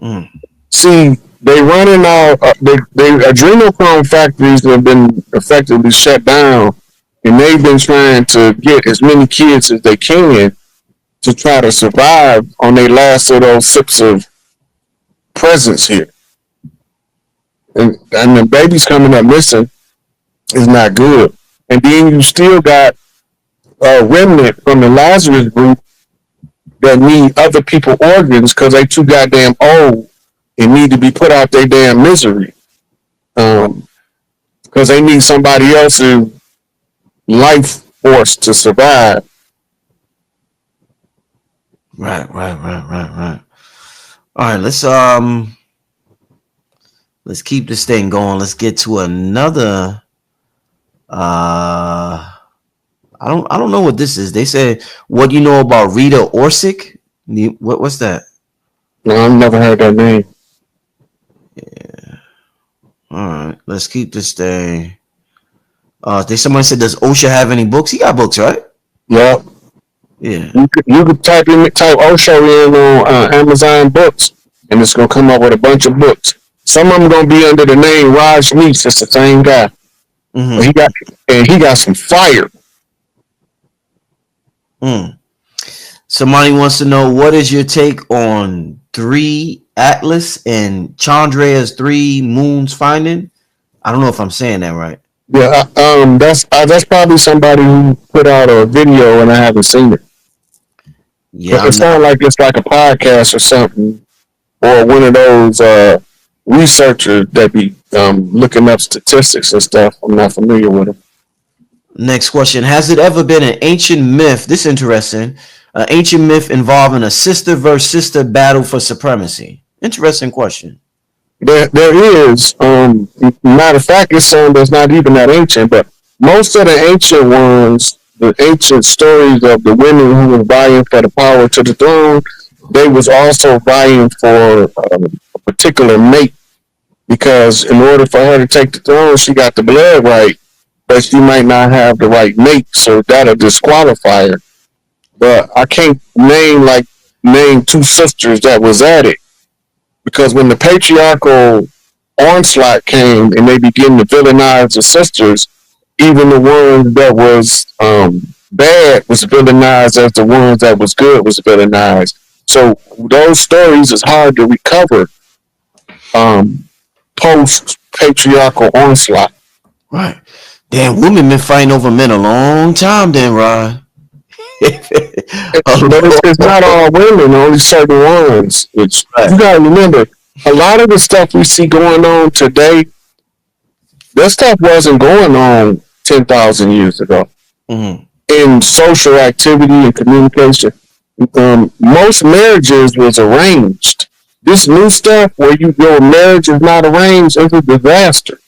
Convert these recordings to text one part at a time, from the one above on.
Mm. See, they running out. They adrenochrome factories have been effectively shut down, and they've been trying to get as many kids as they can to try to survive on their last of those sips of presence here. And the babies coming up missing is not good. And then you still got a remnant from the Lazarus group that need other people organs because they too goddamn old and need to be put out their damn misery. Because they need somebody else's life force to survive. Right. All right, let's keep this thing going. Let's get to another. I don't know what this is. They said, "What do you know about Rita Orsic?" What's that? No, I've never heard that name. Yeah. All right, let's keep this thing. Somebody said, "Does Osha have any books?" He got books, right? Yep. Yeah. You could type Osho in on Amazon Books, and it's gonna come up with a bunch of books. Some of them gonna be under the name Raj Meeks. It's the same guy. Mm-hmm. He got some fire. Somebody wants to know, what is your take on 3 Atlas and Chandra's 3 moons finding? I don't know if I'm saying that right. Yeah, that's probably somebody who put out a video and I haven't seen it. Yeah, it sounds like it's like a podcast or something, or one of those researchers that be looking up statistics and stuff. I'm not familiar with them. Next question. Has it ever been an ancient myth? This is interesting. An ancient myth involving a sister versus sister battle for supremacy. Interesting question. There is. Matter of fact, it's some that's not even that ancient, but most of the ancient ones, the ancient stories of the women who were vying for the power to the throne, they was also vying for a particular mate, because in order for her to take the throne, she got the blood right, but she might not have the right mate, so that'll disqualify her. But I can't name 2 sisters that was at it, because when the patriarchal onslaught came and they began to villainize the sisters, even the ones that was bad was villainized as the ones that was good was villainized. So those stories is hard to recover post patriarchal onslaught. Right. Damn, women been fighting over men a long time then, Rod. But it's not all women, only certain ones. Which you gotta remember, a lot of the stuff we see going on today, that stuff wasn't going on 10,000 years ago. Mm-hmm. In social activity and communication, most marriages was arranged. This new stuff where your marriage is not arranged is a disaster.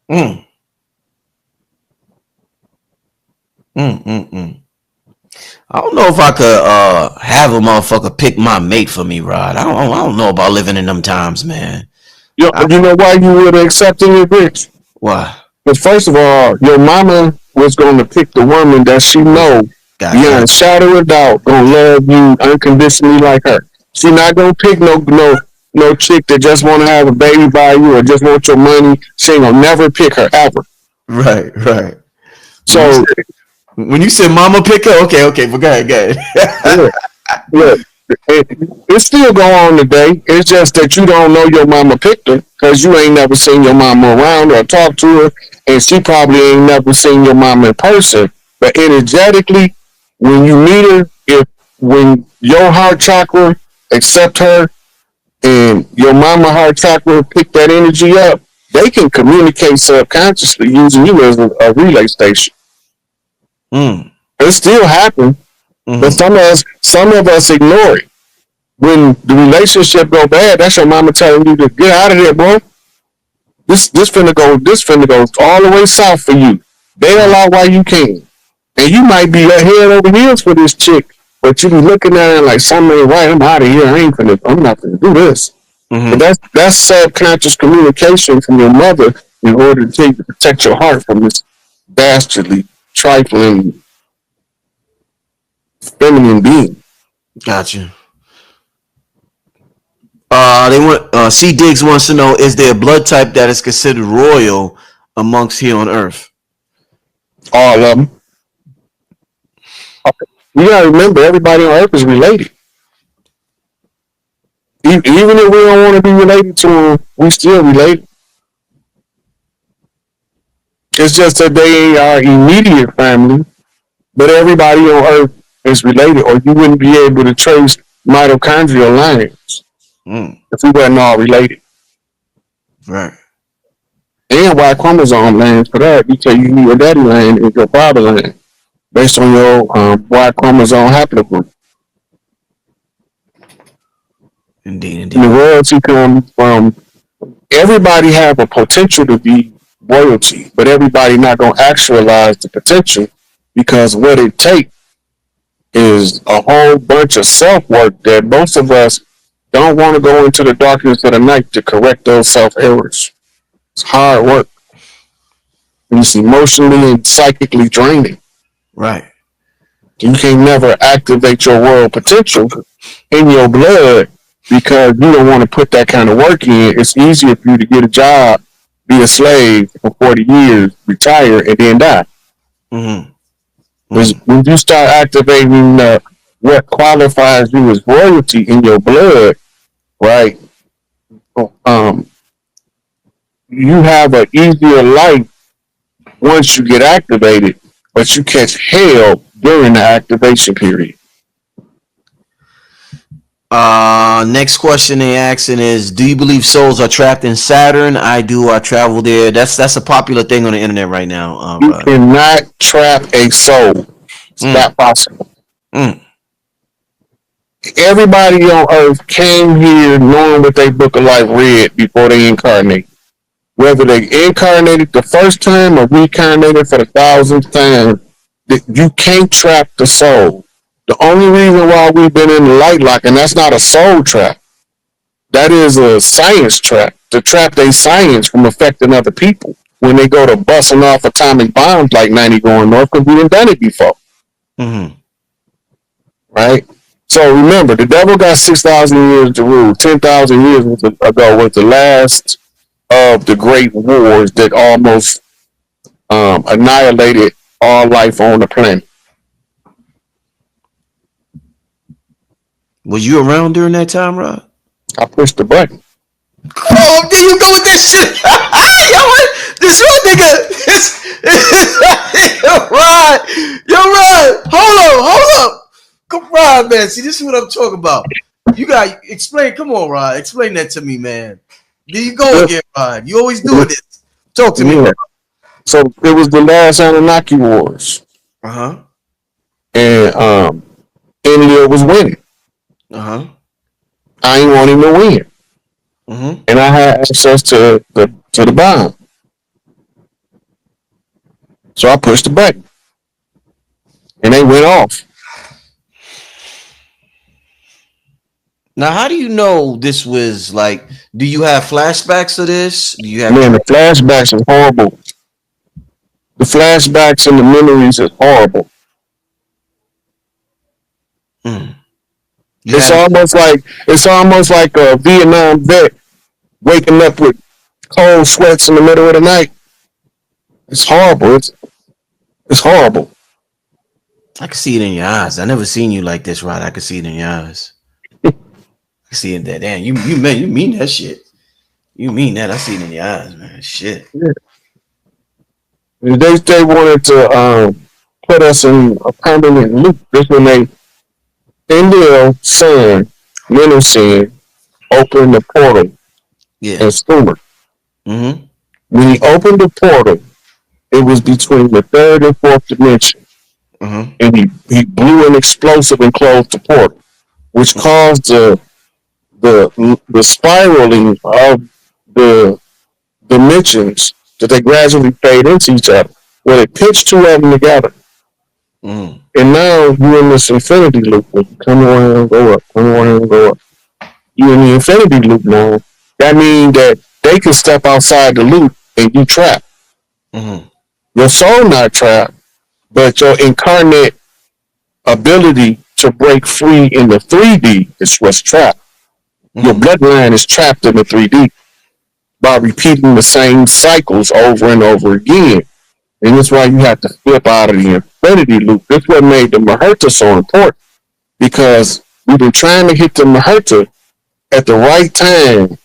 I don't know if I could have a motherfucker pick my mate for me, Rod. I don't know about living in them times, man. You know why you would accept it, Rich? Why? But first of all, your mama was going to pick the woman that she know beyond a shadow of doubt gonna love you unconditionally like her. She not gonna pick no chick that just want to have a baby by you or just want your money. She ain't gonna never pick her ever. Right. So when you said mama pick her, okay, but go ahead. Look, it still go on today. It's just that you don't know your mama picked her because you ain't never seen your mama around or talked to her, and she probably ain't never seen your mama in person. But energetically, when you meet her, when your heart chakra accept her and your mama heart chakra pick that energy up, they can communicate subconsciously using you as a relay station. It still happens. But some of us ignore it. When the relationship go bad, that's your mama telling you to get out of here, bro. This finna go all the way south for you. Bail out while you can. And you might be head over heels for this chick, but you be looking at her like something ain't right. I'm out of here. I'm not gonna do this. But that's subconscious communication from your mother in order to protect your heart from this dastardly, trifling feminine being. Gotcha. They want C Diggs wants to know: is there a blood type that is considered royal amongst here on Earth? All of them. You gotta remember, everybody on Earth is related. Even if we don't want to be related to them, we still related. It's just that they ain't our immediate family, but everybody on Earth is related, or you wouldn't be able to trace mitochondrial lines if we wasn't all related. Right. And Y chromosome lines for that, because you need your daddy line and your father line based on your Y chromosome haplogroup. Indeed. And the royalty comes from everybody have a potential to be royalty, but everybody not gonna actualize the potential because what it takes is a whole bunch of self work that most of us don't want to go into the darkness of the night to correct those self errors. It's hard work. And it's emotionally and psychically draining. Right. You can never activate your world potential in your blood because you don't want to put that kind of work in. It's easier for you to get a job, be a slave for 40 years, retire, and then die. When you start activating what qualifies you as royalty in your blood, right? You have an easier life once you get activated, but you catch hell during the activation period. Next question they asking is: do you believe souls are trapped in Saturn? I do. I travel there. That's a popular thing on the internet right now. You cannot trap a soul. It's not possible. Everybody on Earth came here knowing what their book of life read before they incarnate. Whether they incarnated the first time or reincarnated for the 1,000th time, you can't trap the soul. The only reason why we've been in the light lock, and that's not a soul trap, that is a science trap, to trap their science from affecting other people when they go to busting off atomic bombs like 90 going north, because we done done it before. Right? So remember, the devil got 6,000 years to rule. 10,000 years ago was the last of the great wars that almost annihilated all life on the planet. Was you around during that time, Rod? I pushed the button. Oh, there you go with that shit. Yo, this one nigga. Yo, Rod. Hold up. Come on, man. See, this is what I'm talking about. You got explain. Come on, Rod. Explain that to me, man. There you go again, Rod. You always doing this. Talk to me, Rod. So it was the last Anunnaki Wars. And India was winning. I ain't want him to win. And I had access to the bomb. So I pushed the button. And they went off. Now, how do you know this was like? Do you have flashbacks of this? Do you have? Man, the flashbacks is horrible. The flashbacks and the memories is horrible. It's almost like a Vietnam vet waking up with cold sweats in the middle of the night. It's horrible. It's horrible. I can see it in your eyes. I never seen you like this, Rod. I can see it in your eyes. I see it that. Damn, you mean that shit. You mean that? I see it in your eyes, man. Shit. Yeah. They wanted to put us in a permanent loop. This when they India Sun, Middle Sun, opened the portal in Sumer. When he opened the portal, it was between the third and fourth dimension. And he blew an explosive and closed the portal, which caused the spiraling of the dimensions that they gradually fade into each other. Well, it pitched two of them together. And now you're in this infinity loop where you come around, go up, come around, go up. You're in the infinity loop now. That means that they can step outside the loop and you trapped. Your soul not trapped, but your incarnate ability to break free in the 3D is what's trapped. Your bloodline is trapped in the 3D by repeating the same cycles over and over again. And that's why you have to flip out of the infinity loop. That's what made the Maherta so important, because we've been trying to hit the Maherta at the right time,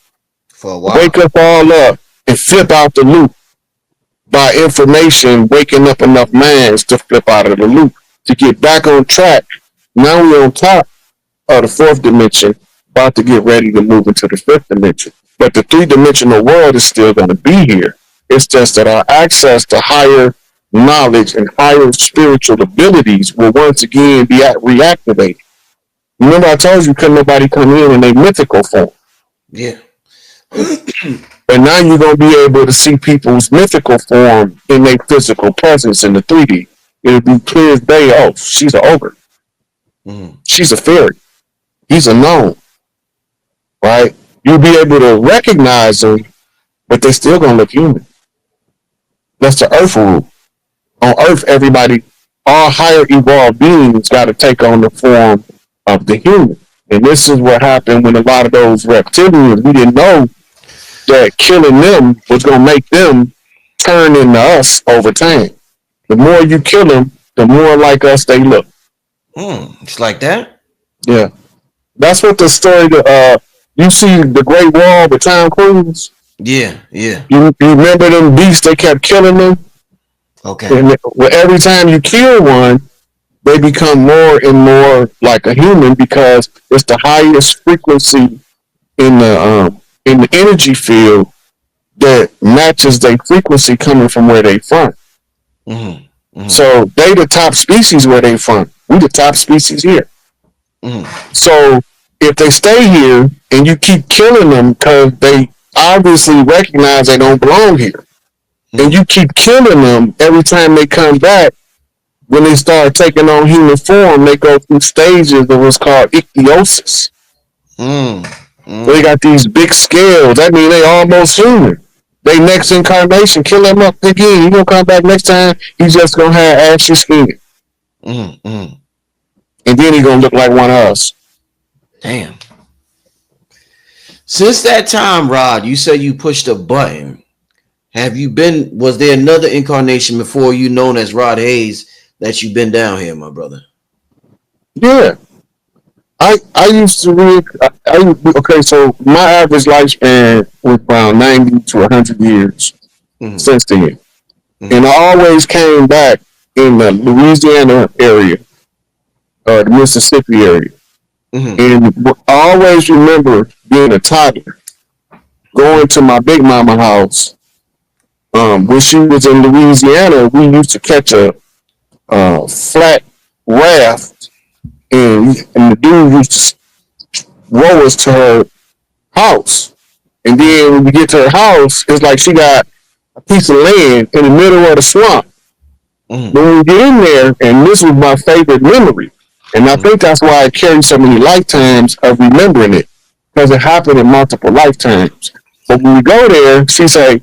for a while. Wake up all up and flip out the loop by information, waking up enough minds to flip out of the loop to get back on track. Now we're on top of the fourth dimension, about to get ready to move into the fifth dimension. But the three-dimensional world is still going to be here. It's just that our access to higher knowledge and higher spiritual abilities will once again be reactivated. Remember, I told you couldn't nobody come in a mythical form. Yeah. And now you're going to be able to see people's mythical form in their physical presence in the 3D. It'll be clear as day. Oh, she's an ogre. She's a fairy. He's a gnome. Right? You'll be able to recognize them, but they're still going to look human. That's the Earth rule. On Earth, everybody, all higher evolved beings got to take on the form of the human. And this is what happened when a lot of those reptilians, we didn't know that killing them was going to make them turn into us over time. The more you kill them, the more like us they look. It's like that? Yeah. That's what the story, you see the Great Wall with Tom Cruise? Yeah. You remember them beasts, they kept killing them? Okay. And every time you kill one, they become more and more like a human, because it's the highest frequency in the energy field that matches their frequency coming from where they from. So they the top species where they from. We the top species here. So if they stay here and you keep killing them because they obviously recognize they don't belong here, and you keep killing them every time they come back, when they start taking on human form, they go through stages of what's called ichthyosis. They got these big scales. That means they almost human. They next incarnation, kill him up again. He gonna come back next time. He's just gonna have ashy skin. And then he gonna look like one of us. Damn. Since that time, Rod, you said you pushed a button. Was there another incarnation before you known as Rod Hayes that you've been down here, my brother? Yeah. I used to read, okay, so my average lifespan was around 90 to 100 years since then. And I always came back in the Louisiana area, or the Mississippi area. And I always remember being a toddler, going to my big mama house. When she was in Louisiana, we used to catch a flat raft, and the dude used to row us to her house. And then when we get to her house, it's like she got a piece of land in the middle of the swamp. But when we get in there, and this was my favorite memory, and I think that's why I carry so many lifetimes of remembering it, because it happened in multiple lifetimes. But when we go there, she say,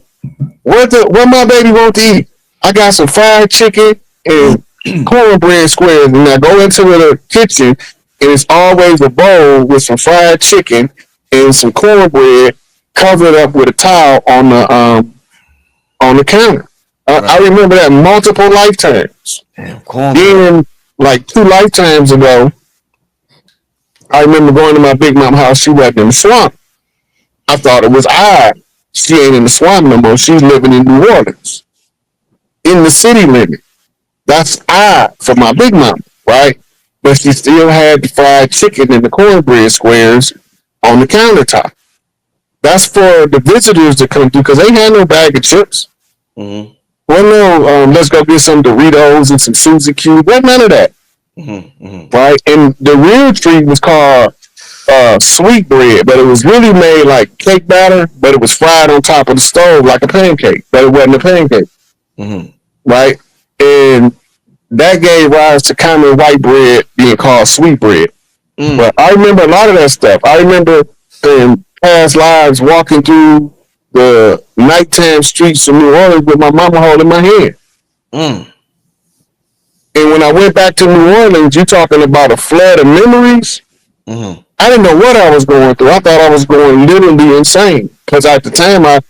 what my baby want to eat? I got some fried chicken and cornbread squares. And I go into the kitchen, and it's always a bowl with some fried chicken and some cornbread covered up with a towel on the counter. I remember that multiple lifetimes. Then, like 2 lifetimes ago, I remember going to my big mom house. She was in the swamp. I thought it was odd. She ain't in the swamp no more. She's living in New Orleans, in the city limit. That's odd for my big mom, right? But she still had the fried chicken and the cornbread squares on the countertop. That's for the visitors to come through, because they had no bag of chips. Well, no, let's go get some Doritos and some Suzy Q. What, none of that. Right? And the real treat was called sweet bread, but it was really made like cake batter, but it was fried on top of the stove like a pancake, but it wasn't a pancake. Right? And that gave rise to common white bread being called sweet bread. But I remember a lot of that stuff. I remember in past lives walking through the nighttime streets of New Orleans with my mama holding my hand. And when I went back to New Orleans, you're talking about a flood of memories. I didn't know what I was going through. I thought I was going literally insane because at the time I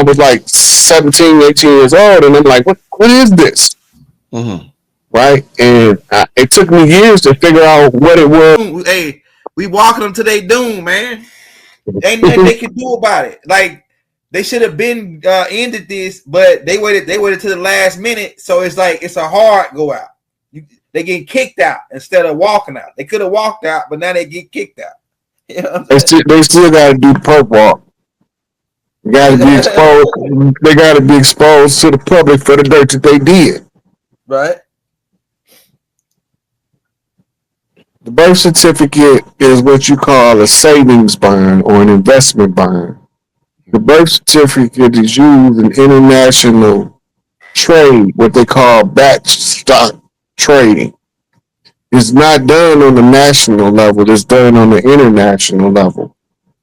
was like 17, 18 years old, and I'm like, what is this? Mm-hmm. Right? And it took me years to figure out what it was. Hey, we walking them to their doom, man. Ain't nothing they can do about it. Like they should have been ended this, but they waited. They waited to the last minute, so it's like it's a hard go out. They get kicked out instead of walking out. They could have walked out, but now they get kicked out. You know They still got to do the perp walk. They got to be exposed. They got to be exposed to the public for the dirt that they did. Right. The birth certificate is what you call a savings bond or an investment bond. The birth certificate is used in international trade, what they call batch stock trading. It's not done on the national level, it's done on the international level.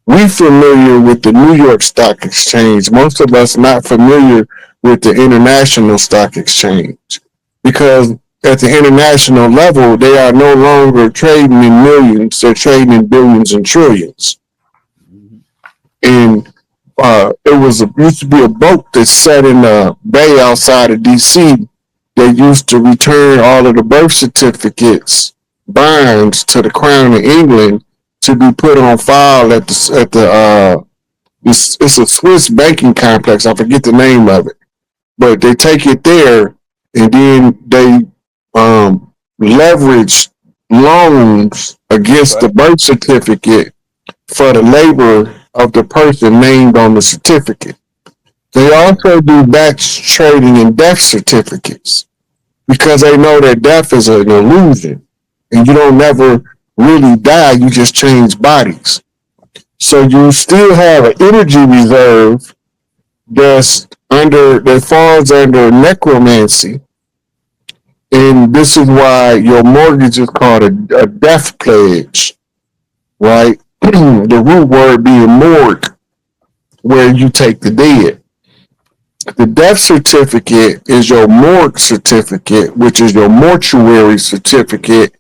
We familiar with the New York Stock Exchange. Most of us not familiar with the International Stock Exchange because at the international level, they are no longer trading in millions; they're trading in billions and trillions. And used to be a boat that sat in a bay outside of D.C. They used to return all of the birth certificates, bonds to the Crown of England to be put on file it's a Swiss banking complex. I forget the name of it, but they take it there and then they leverage loans against the birth certificate for the labor of the person named on the certificate. They also do batch trading in death certificates because they know that death is an illusion and you don't never really die, you just change bodies. So you still have an energy reserve that falls under necromancy. And this is why your mortgage is called a death pledge, right? The root word being morgue, where you take the dead. The death certificate is your morgue certificate, which is your mortuary certificate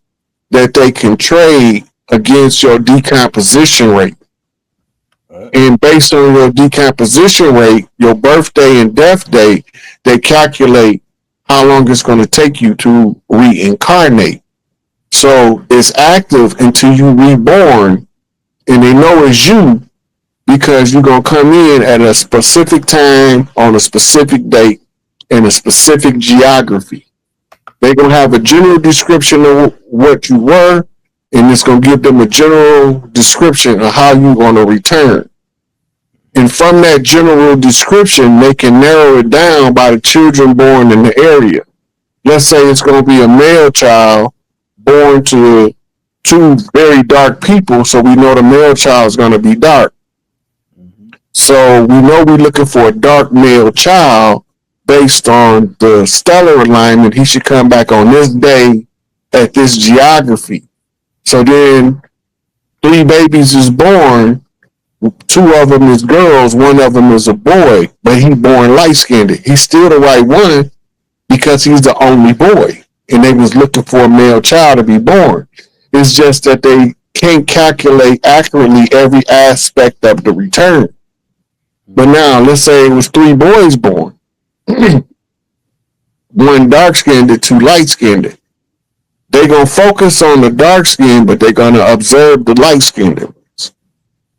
that they can trade against your decomposition rate. And based on your decomposition rate, your birthday and death date, they calculate how long it's going to take you to reincarnate. So it's active until you reborn, and they know it's you because you're going to come in at a specific time on a specific date in a specific geography. They're going to have a general description of what you were, and it's going to give them a general description of how you're going to return. And from that general description, they can narrow it down by the children born in the area. Let's say it's going to be a male child born to two very dark people, so we know the male child is going to be dark. So we know we're looking for a dark male child based on the stellar alignment. He should come back on this day at this geography. So then 3 babies is born. 2 of them is girls, 1 of them is a boy, but he's born light-skinned. He's still the right one because he's the only boy, and they was looking for a male child to be born. It's just that they can't calculate accurately every aspect of the return. But now, let's say it was 3 boys born. 1 dark-skinned and 2 light-skinned. They're going to focus on the dark-skinned, but they're going to observe the light-skinned.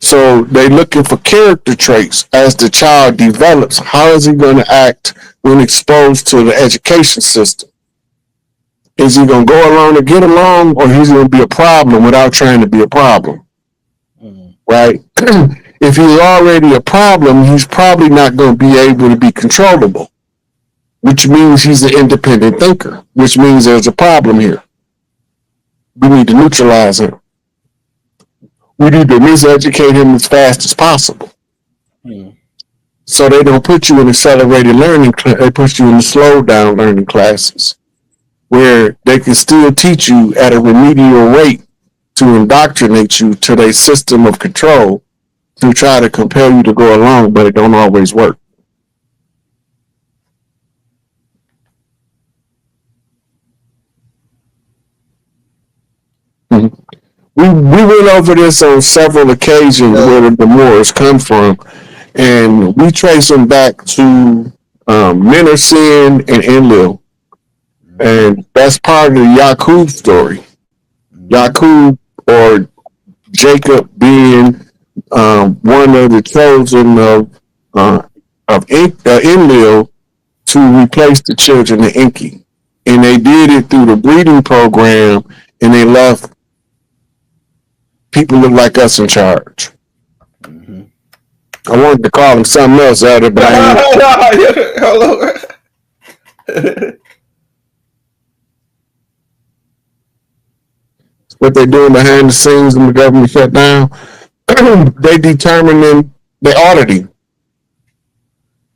So they're looking for character traits as the child develops. How is he going to act when exposed to the education system? Is he going to go along to get along, or he's going to be a problem without trying to be a problem? Right? If he's already a problem, he's probably not going to be able to be controllable, which means he's an independent thinker, which means there's a problem here. We need to neutralize him. We need to miseducate him as fast as possible. So they don't put you in accelerated learning, they put you in the slow down learning classes where they can still teach you at a remedial rate to indoctrinate you to their system of control to try to compel you to go along, but it don't always work. we went over this on several occasions where the Moors come from, and we trace them back to Menacin and Enlil, and that's part of the Yaqub story. Yaqub, or Jacob, being one of the chosen of Enlil to replace the children of Enki, and they did it through the breeding program, and they left people look like us in charge. Mm-hmm. I wanted to call him something else out of, but Hello. What they're doing behind the scenes when the government shut down, they determining the auditing.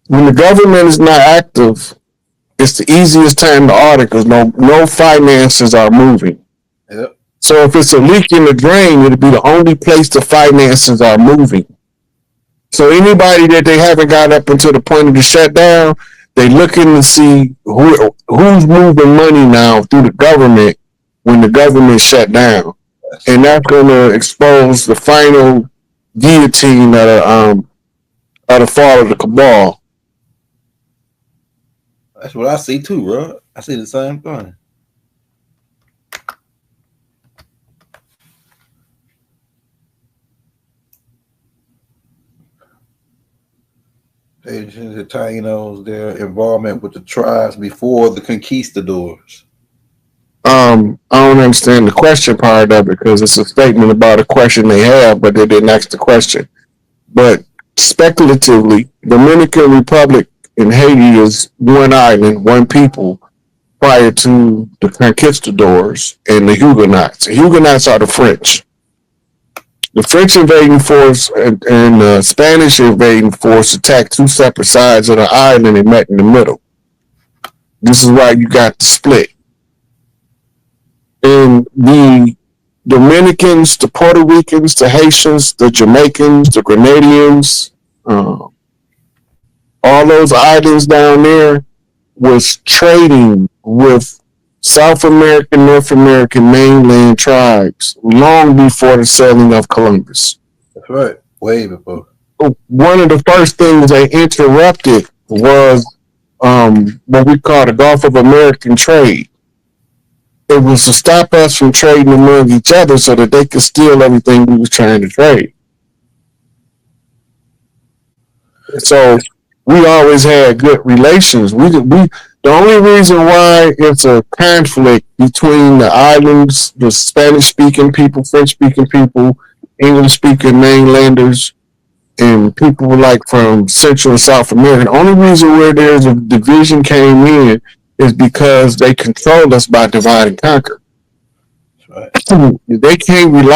When the government is not active, it's the easiest time to audit because no finances are moving. Yep. So if it's a leak in the drain, it'll be the only place the finances are moving. So anybody that they haven't got up until the point of the shutdown, they looking to see who's moving money now through the government when the government shut down, and that's going to expose the final guillotine of the fall of the cabal. That's what I see too, bro. I see the same thing. The Taínos, their involvement with the tribes before the conquistadors. I don't understand the question part of it because it's a statement about a question they have, but they didn't ask the question. But speculatively, Dominican Republic and Haiti is one island, one people, prior to the conquistadors and the Huguenots. The Huguenots are the French. The French invading force and the Spanish invading force attacked two separate sides of the island and met in the middle. This is why you got the split. And the Dominicans, the Puerto Ricans, the Haitians, the Jamaicans, the Grenadians, all those islands down there was trading with South American, North American mainland tribes long before the sailing of Columbus. That's right. Way before. One of the first things they interrupted was what we call the Gulf of American trade. It was to stop us from trading among each other so that they could steal everything we was trying to trade. So we always had good relations. The only reason why it's a conflict between the islands, the Spanish-speaking people, French-speaking people, English-speaking mainlanders, and people like from Central and South America, the only reason where there's a division came in is because they controlled us by divide and conquer. That's right. They can't rely